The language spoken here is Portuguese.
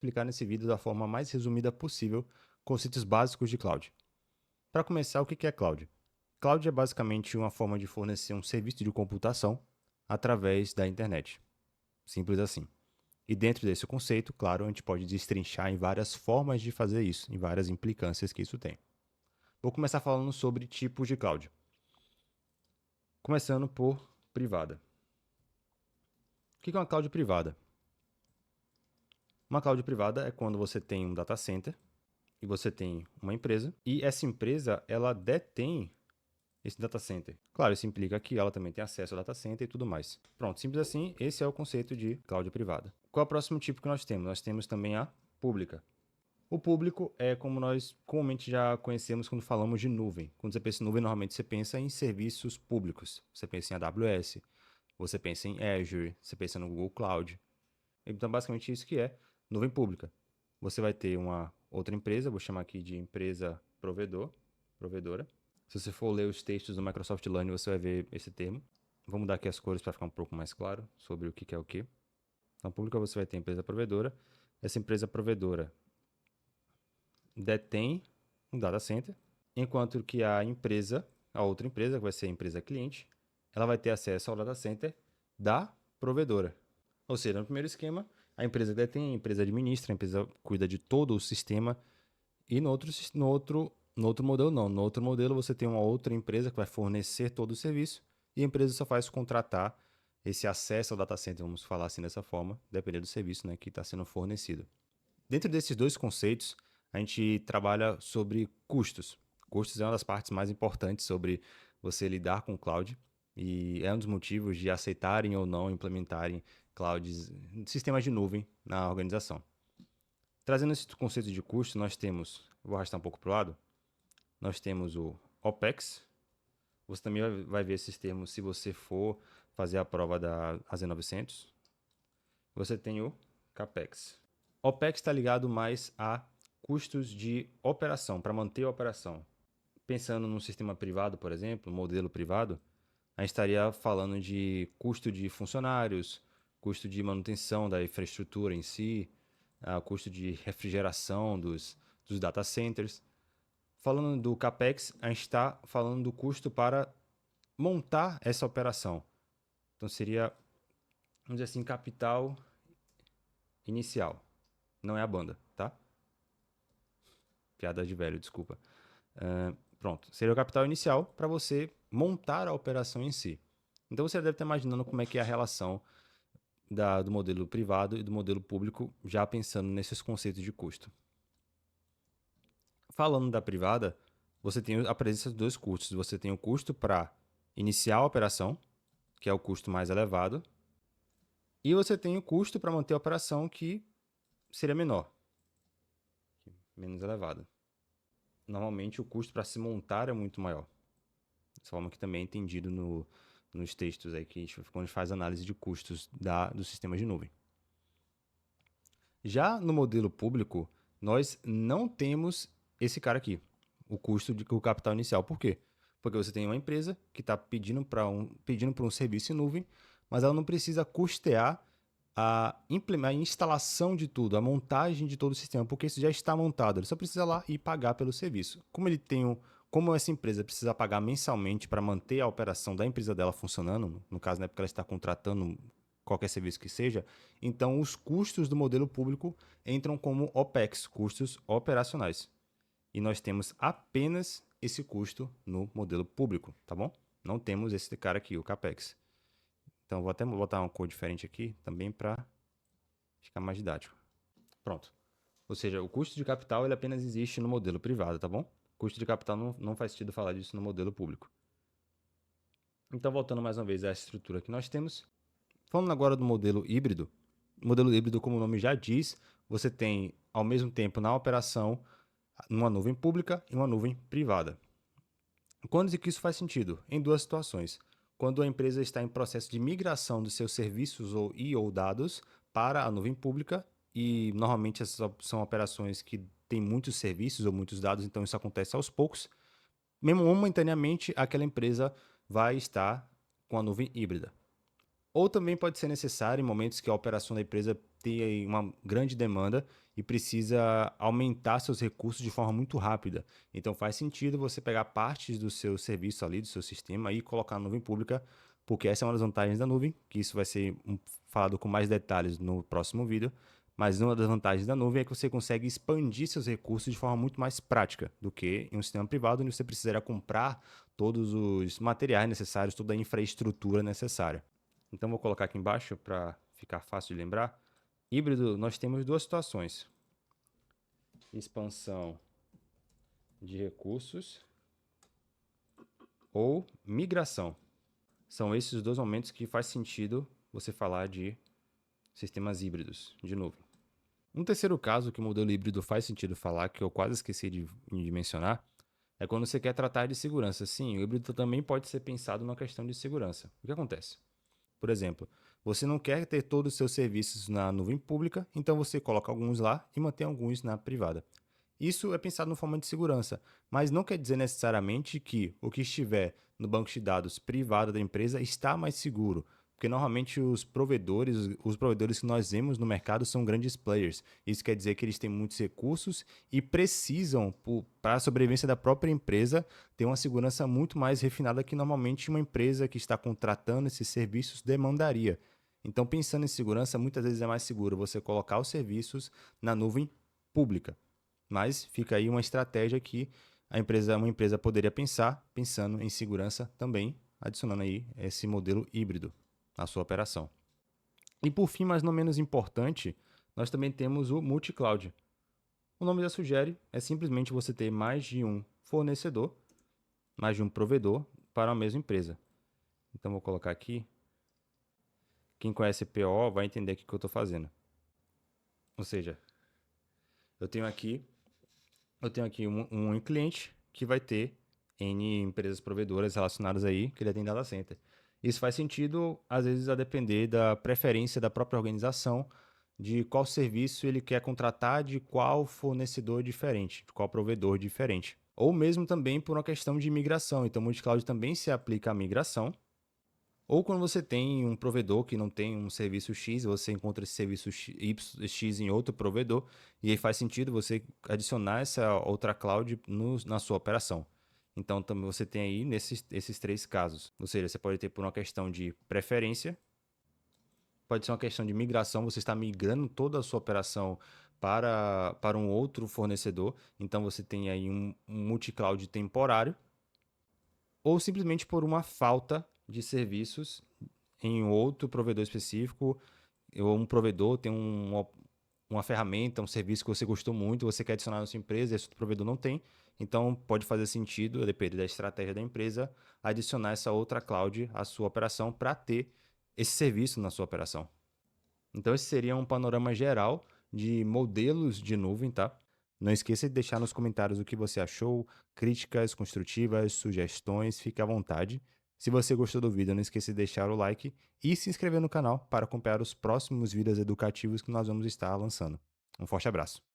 explicar nesse vídeo da forma mais resumida possível conceitos básicos de cloud. Para começar, o que é cloud? Cloud é basicamente uma forma de fornecer um serviço de computação através da internet. Simples assim. E dentro desse conceito, claro, a gente pode destrinchar em várias formas de fazer isso, em várias implicâncias que isso tem. Vou começar falando sobre tipos de cloud. Começando por privada. O que é uma cloud privada? Uma cloud privada é quando você tem um data center e você tem uma empresa e essa empresa ela detém esse data center. Claro, isso implica que ela também tem acesso ao data center e tudo mais. Pronto, simples assim, esse é o conceito de cloud privada. Qual é o próximo tipo que nós temos? Nós temos também a pública. O público é como nós comumente já conhecemos quando falamos de nuvem. Quando você pensa em nuvem, normalmente você pensa em serviços públicos. Você pensa em AWS, você pensa em Azure, você pensa no Google Cloud. Então, basicamente isso que é nuvem pública. Você vai ter uma outra empresa, vou chamar aqui de empresa provedora. Se você for ler os textos do Microsoft Learning, você vai ver esse termo. Vou mudar aqui as cores para ficar um pouco mais claro sobre o que é o que. Na pública você vai ter a empresa provedora. Essa empresa provedora detém um data center, enquanto que a outra empresa, que vai ser a empresa cliente, ela vai ter acesso ao data center da provedora. Ou seja, no primeiro esquema, a empresa detém, a empresa administra, a empresa cuida de todo o sistema. E no outro modelo, não. No outro modelo, você tem uma outra empresa que vai fornecer todo o serviço e a empresa só faz contratar esse acesso ao data center, vamos falar assim dessa forma, dependendo do serviço, né, que está sendo fornecido. Dentro desses dois conceitos, a gente trabalha sobre custos. Custos é uma das partes mais importantes sobre você lidar com cloud e é um dos motivos de aceitarem ou não implementarem clouds, sistemas de nuvem na organização. Trazendo esse conceito de custo, nós temos, vou arrastar um pouco para o lado, nós temos o OPEX. Você também vai ver esses termos se você for fazer a prova da AZ900. Você tem o CAPEX. OPEX está ligado mais a custos de operação, para manter a operação. Pensando num sistema privado, por exemplo, um modelo privado, a gente estaria falando de custo de funcionários, custo de manutenção da infraestrutura em si, custo de refrigeração dos data centers. Falando do CAPEX, a gente está falando do custo para montar essa operação. Então seria, vamos dizer assim, capital inicial. Não é a banda, tá? Piada de velho, desculpa. Pronto, seria o capital inicial para você montar a operação em si. Então você deve estar imaginando como é que é a relação do modelo privado e do modelo público, já pensando nesses conceitos de custo. Falando da privada, você tem a presença de dois custos. Você tem o custo para iniciar a operação, que é o custo mais elevado, e você tem o custo para manter a operação, que seria menor, menos elevado. Normalmente o custo para se montar é muito maior. Dessa forma que também é entendido nos textos aí que quando a gente faz análise de custos dos sistemas de nuvem. Já no modelo público, nós não temos esse cara aqui, o custo de o capital inicial. Por quê? Porque você tem uma empresa que está pedindo por um serviço em nuvem, mas ela não precisa custear a instalação de tudo, a montagem de todo o sistema, porque isso já está montado. Ele só precisa lá e pagar pelo serviço. Como essa empresa precisa pagar mensalmente para manter a operação da empresa dela funcionando, no caso, na época ela está contratando qualquer serviço que seja, então os custos do modelo público entram como OPEX, custos operacionais. E nós temos apenas esse custo no modelo público, tá bom? Não temos esse cara aqui, o CAPEX. Então vou até botar uma cor diferente aqui também para ficar mais didático. Pronto. Ou seja, o custo de capital ele apenas existe no modelo privado, tá bom? Custo de capital não faz sentido falar disso no modelo público. Então, voltando mais uma vez à estrutura que nós temos. Falando agora do modelo híbrido. O modelo híbrido, como o nome já diz, você tem ao mesmo tempo na operação uma nuvem pública e uma nuvem privada. Quando é que isso faz sentido? Em duas situações. Quando a empresa está em processo de migração dos seus serviços ou dados para a nuvem pública, e normalmente essas são operações que têm muitos serviços ou muitos dados, então isso acontece aos poucos. Mesmo momentaneamente, aquela empresa vai estar com a nuvem híbrida. Ou também pode ser necessário em momentos que a operação da empresa ter aí uma grande demanda e precisa aumentar seus recursos de forma muito rápida. Então faz sentido você pegar partes do seu serviço ali, do seu sistema e colocar na nuvem pública, porque essa é uma das vantagens da nuvem, que isso vai ser falado com mais detalhes no próximo vídeo. Mas uma das vantagens da nuvem é que você consegue expandir seus recursos de forma muito mais prática do que em um sistema privado, onde você precisaria comprar todos os materiais necessários, toda a infraestrutura necessária. Então vou colocar aqui embaixo para ficar fácil de lembrar. Híbrido, nós temos duas situações: expansão de recursos ou migração. São esses os dois momentos que faz sentido você falar de sistemas híbridos de nuvem. Um terceiro caso que o modelo híbrido faz sentido falar, que eu quase esqueci de mencionar, é quando você quer tratar de segurança. Sim, o híbrido também pode ser pensado na questão de segurança. O que acontece? Por exemplo, você não quer ter todos os seus serviços na nuvem pública, então você coloca alguns lá e mantém alguns na privada. Isso é pensado na forma de segurança, mas não quer dizer necessariamente que o que estiver no banco de dados privado da empresa está mais seguro, porque normalmente os provedores que nós vemos no mercado são grandes players. Isso quer dizer que eles têm muitos recursos e precisam, para a sobrevivência da própria empresa, ter uma segurança muito mais refinada que normalmente uma empresa que está contratando esses serviços demandaria. Então, pensando em segurança, muitas vezes é mais seguro você colocar os serviços na nuvem pública. Mas fica aí uma estratégia que uma empresa poderia pensar, pensando em segurança também, adicionando aí esse modelo híbrido na sua operação. E por fim, mas não menos importante, nós também temos o multi-cloud. O nome já sugere, é simplesmente você ter mais de um fornecedor, mais de um provedor para a mesma empresa. Então vou colocar aqui. Quem conhece PO vai entender o que eu estou fazendo. Ou seja, eu tenho aqui um cliente que vai ter N empresas provedoras relacionadas aí que ele tem data center. Isso faz sentido, às vezes, a depender da preferência da própria organização, de qual serviço ele quer contratar, de qual fornecedor diferente, de qual provedor diferente. Ou mesmo também por uma questão de migração. Então, o multi-cloud também se aplica à migração. Ou quando você tem um provedor que não tem um serviço X, você encontra esse serviço X em outro provedor, e aí faz sentido você adicionar essa outra cloud na sua operação. Então, também você tem aí esses três casos. Ou seja, você pode ter por uma questão de preferência, pode ser uma questão de migração, você está migrando toda a sua operação para um outro fornecedor, então você tem aí um multi-cloud temporário, ou simplesmente por uma falta de serviços em outro provedor específico, ou um provedor tem uma ferramenta, um serviço que você gostou muito, você quer adicionar na sua empresa, esse outro provedor não tem, então pode fazer sentido, a depender da estratégia da empresa, adicionar essa outra cloud à sua operação para ter esse serviço na sua operação. Então esse seria um panorama geral de modelos de nuvem, tá? Não esqueça de deixar nos comentários o que você achou, críticas construtivas, sugestões, fique à vontade. Se você gostou do vídeo, não esqueça de deixar o like e se inscrever no canal para acompanhar os próximos vídeos educativos que nós vamos estar lançando. Um forte abraço!